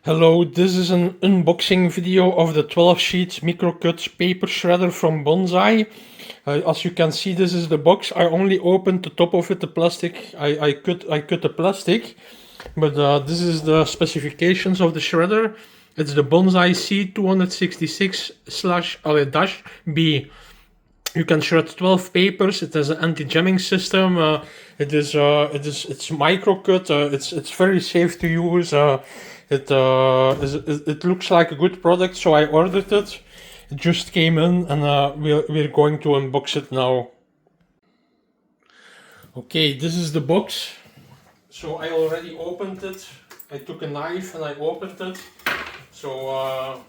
Hello, this is an unboxing video of the 12 sheet micro-cut paper shredder from Bonsaii. As you can see, this is the box. I only opened the top of it, the plastic. I cut the plastic, but this is the specifications of the shredder. It's the Bonsaii C266-B. You can shred 12 papers. It has an anti-jamming system. It's micro cut. It's very safe to use. It looks like a good product, so I ordered it. It just came in, and we're going to unbox it now. Okay, this is the box. So I already opened it. I took a knife and I opened it. So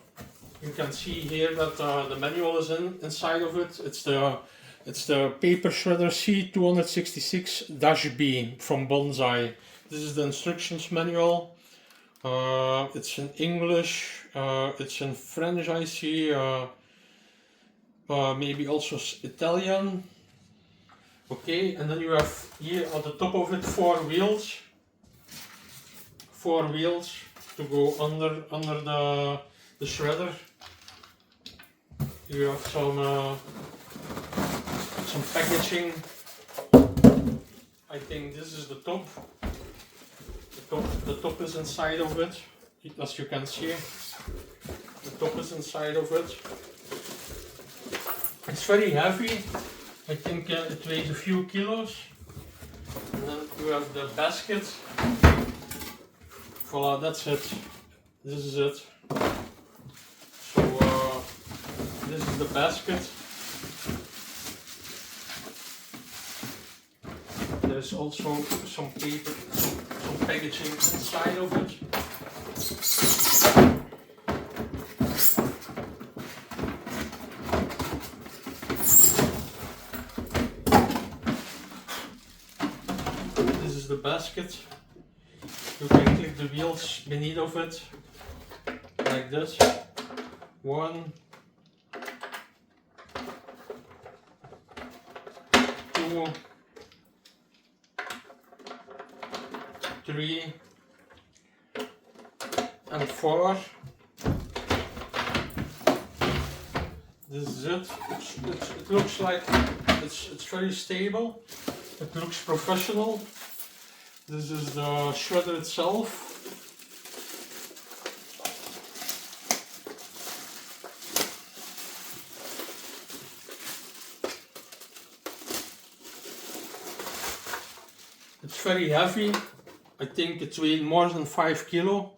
you can see here that the manual is inside of it. It's the paper shredder C266-B from Bonsaii. This is the instructions manual. It's in English. It's in French, I see. Maybe also Italian. Okay, and then you have here at the top of it four wheels to go under the shredder. You have some packaging. I think this is the top. The top is inside of it, as you can see. The top is inside of it. It's very heavy. I think it weighs a few kilos. And then you have the basket. Voila, that's it. This is it. So this is the basket. There's also some paper, some packaging inside of it. This is the basket. You can click the wheels beneath of it, like this. 1, 2, 3 and 4. This is it. It looks like it's very stable. It looks professional. This is the shredder itself. It's very heavy. I think it weighs more than 5 kilo.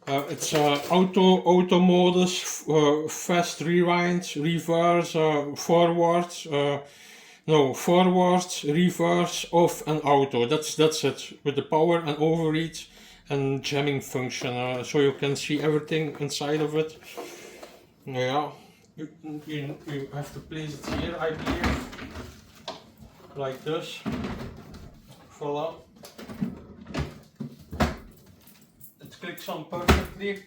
It's auto modus, fast rewind, reverse, forward, reverse, off, and auto. That's it, with the power and overheat and jamming function. So you can see everything inside of it. Yeah, you have to place it here, I believe, like this. Voila. It clicks on perfectly.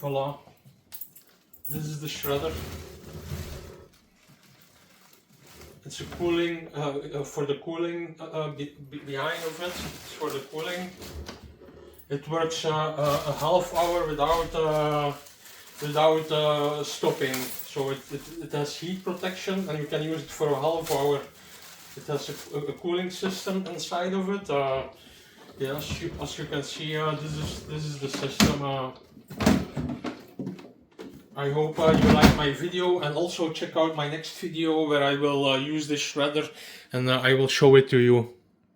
Voila. This is the shredder. It's a cooling, for the cooling behind of it. It's for the cooling. It works a half hour without stopping. So it has heat protection, and you can use it for a half hour. It has a cooling system inside of it. Yes, as you can see, this is the system. I hope you like my video, and also check out my next video where I will use this shredder and I will show it to you.